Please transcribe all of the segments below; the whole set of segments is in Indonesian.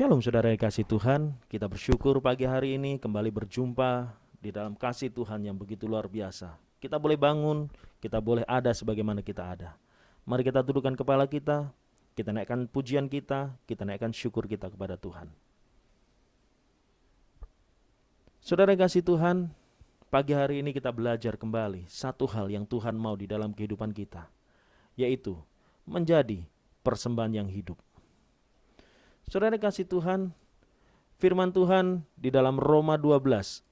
Shalom saudara yang kasih Tuhan, kita bersyukur pagi hari ini kembali berjumpa di dalam kasih Tuhan yang begitu luar biasa. Kita boleh bangun, kita boleh ada sebagaimana kita ada. Mari kita tundukkan kepala kita naikkan pujian kita naikkan syukur kita kepada Tuhan. Saudara yang kasih Tuhan, pagi hari ini kita belajar kembali satu hal yang Tuhan mau di dalam kehidupan kita, yaitu menjadi persembahan yang hidup. Saudara kasih Tuhan, firman Tuhan di dalam Roma 12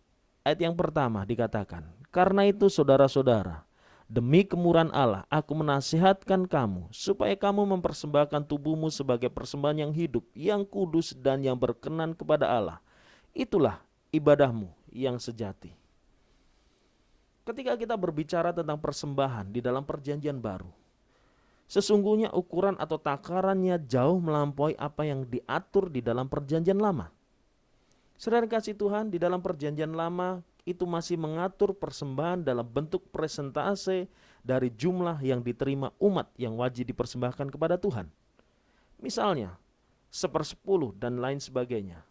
ayat yang pertama dikatakan, "Karena itu saudara-saudara, demi kemurahan Allah aku menasihatkan kamu supaya kamu mempersembahkan tubuhmu sebagai persembahan yang hidup, yang kudus dan yang berkenan kepada Allah. Itulah ibadahmu yang sejati." Ketika kita berbicara tentang persembahan di dalam perjanjian baru, sesungguhnya ukuran atau takarannya jauh melampaui apa yang diatur di dalam perjanjian lama. Saudara kasih Tuhan, di dalam perjanjian lama itu masih mengatur persembahan dalam bentuk presentase dari jumlah yang diterima umat yang wajib dipersembahkan kepada Tuhan. Misalnya, 1/10 dan lain sebagainya.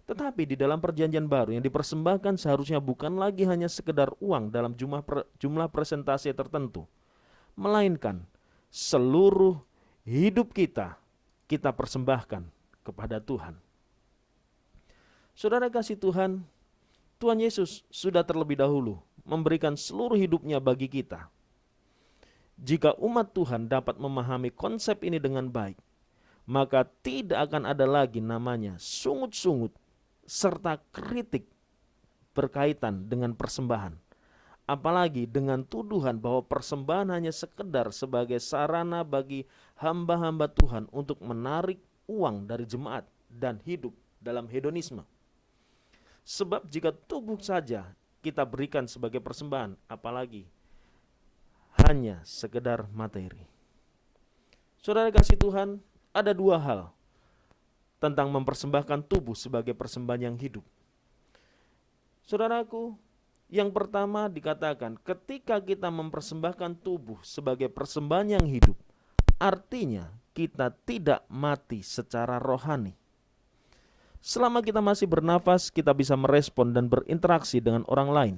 Tetapi di dalam perjanjian baru yang dipersembahkan seharusnya bukan lagi hanya sekedar uang dalam jumlah presentase tertentu, melainkan seluruh hidup kita persembahkan kepada Tuhan. Saudara kasih Tuhan, Tuhan Yesus sudah terlebih dahulu memberikan seluruh hidupnya bagi kita. Jika umat Tuhan dapat memahami konsep ini dengan baik, maka tidak akan ada lagi namanya sungut-sungut serta kritik berkaitan dengan persembahan. Apalagi dengan tuduhan bahwa persembahan hanya sekedar sebagai sarana bagi hamba-hamba Tuhan untuk menarik uang dari jemaat dan hidup dalam hedonisme. Sebab jika tubuh saja kita berikan sebagai persembahan, apalagi hanya sekedar materi. Saudara kasih Tuhan, ada dua hal tentang mempersembahkan tubuh sebagai persembahan yang hidup. Saudaraku, yang pertama dikatakan ketika kita mempersembahkan tubuh sebagai persembahan yang hidup, artinya kita tidak mati secara rohani. Selama kita masih bernafas, kita bisa merespon dan berinteraksi dengan orang lain.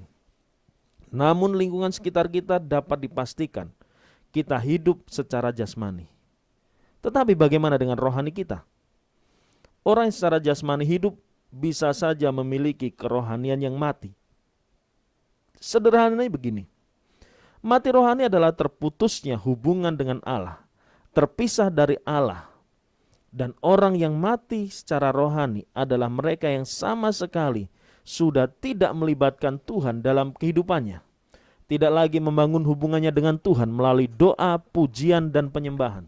Namun lingkungan sekitar kita dapat dipastikan kita hidup secara jasmani. Tetapi bagaimana dengan rohani kita? Orang yang secara jasmani hidup bisa saja memiliki kerohanian yang mati. Sederhananya begini, mati rohani adalah terputusnya hubungan dengan Allah, terpisah dari Allah. Dan orang yang mati secara rohani adalah mereka yang sama sekali sudah tidak melibatkan Tuhan dalam kehidupannya. Tidak lagi membangun hubungannya dengan Tuhan melalui doa, pujian, dan penyembahan.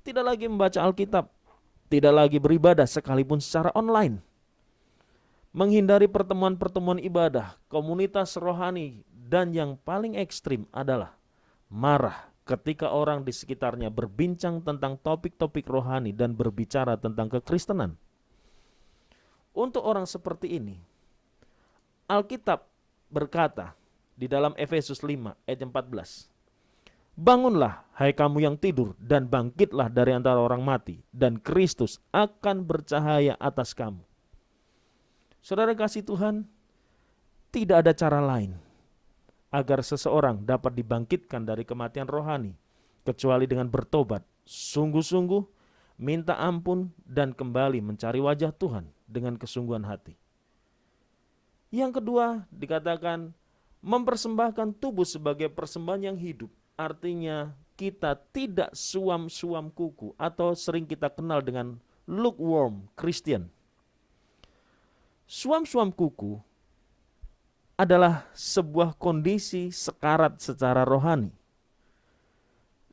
Tidak lagi membaca Alkitab, tidak lagi beribadah sekalipun secara online. Menghindari pertemuan-pertemuan ibadah, komunitas rohani, dan yang paling ekstrim adalah marah ketika orang di sekitarnya berbincang tentang topik-topik rohani dan berbicara tentang kekristenan. Untuk orang seperti ini, Alkitab berkata di dalam Efesus 5 ayat 14, "Bangunlah, hai kamu yang tidur, dan bangkitlah dari antara orang mati, dan Kristus akan bercahaya atas kamu." Saudara kasih Tuhan, tidak ada cara lain agar seseorang dapat dibangkitkan dari kematian rohani, kecuali dengan bertobat, sungguh-sungguh, minta ampun, dan kembali mencari wajah Tuhan dengan kesungguhan hati. Yang kedua dikatakan, mempersembahkan tubuh sebagai persembahan yang hidup, artinya kita tidak suam-suam kuku atau sering kita kenal dengan lukewarm Christian. Suam-suam kuku adalah sebuah kondisi sekarat secara rohani.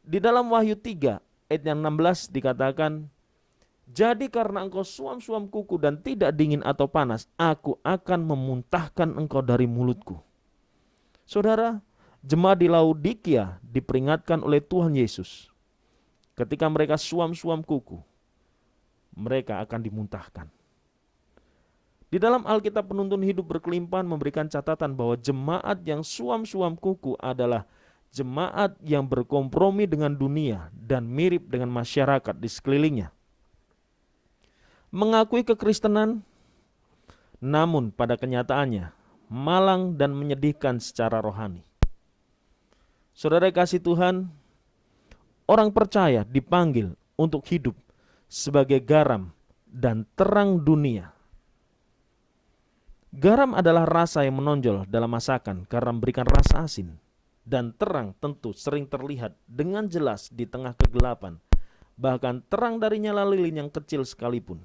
Di dalam Wahyu 3 ayat yang 16 dikatakan, "Jadi karena engkau suam-suam kuku dan tidak dingin atau panas, aku akan memuntahkan engkau dari mulutku." Saudara, jemaat di Laodikia diperingatkan oleh Tuhan Yesus. Ketika mereka suam-suam kuku, mereka akan dimuntahkan. Di dalam Alkitab Penuntun Hidup Berkelimpahan memberikan catatan bahwa jemaat yang suam-suam kuku adalah jemaat yang berkompromi dengan dunia dan mirip dengan masyarakat di sekelilingnya. mengakui kekristenan, namun pada kenyataannya malang dan menyedihkan secara rohani. Saudara kasih Tuhan, orang percaya dipanggil untuk hidup sebagai garam dan terang dunia. Garam adalah rasa yang menonjol dalam masakan karena memberikan rasa asin. Dan terang tentu sering terlihat dengan jelas di tengah kegelapan, bahkan terang dari nyala lilin yang kecil sekalipun.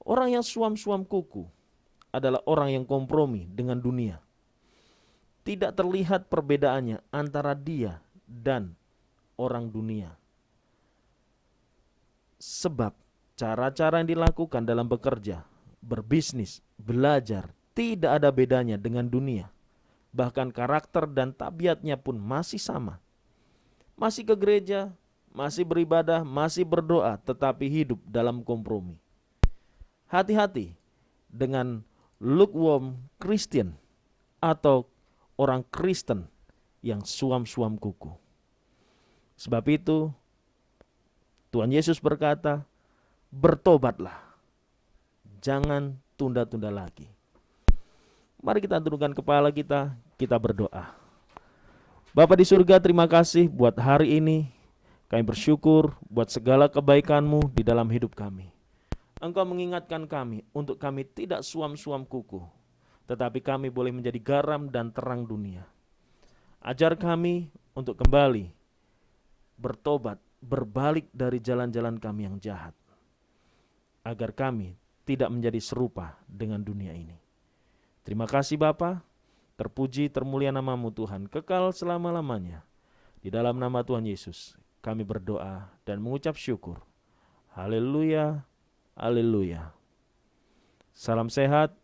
Orang yang suam-suam kuku adalah orang yang kompromi dengan dunia. Tidak terlihat perbedaannya antara dia dan orang dunia. Sebab cara-cara yang dilakukan dalam bekerja, berbisnis, belajar, tidak ada bedanya dengan dunia. Bahkan karakter dan tabiatnya pun masih sama. Masih ke gereja, masih beribadah, masih berdoa, tetapi hidup dalam kompromi. Hati-hati dengan lukewarm Christian atau orang Kristen yang suam-suam kuku. Sebab itu Tuhan Yesus berkata, bertobatlah, jangan tunda-tunda lagi. Mari kita tundukkan kepala kita berdoa. Bapa di surga, terima kasih buat hari ini. Kami bersyukur buat segala kebaikan-Mu di dalam hidup kami. Engkau mengingatkan kami untuk kami tidak suam-suam kuku, tetapi kami boleh menjadi garam dan terang dunia. Ajar kami untuk kembali bertobat, berbalik dari jalan-jalan kami yang jahat, agar kami tidak menjadi serupa dengan dunia ini. Terima kasih Bapa, terpuji termulia nama-Mu Tuhan, kekal selama-lamanya. Di dalam nama Tuhan Yesus, kami berdoa dan mengucap syukur. Haleluya, haleluya. Salam sehat,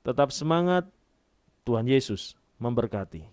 tetap semangat, Tuhan Yesus memberkati.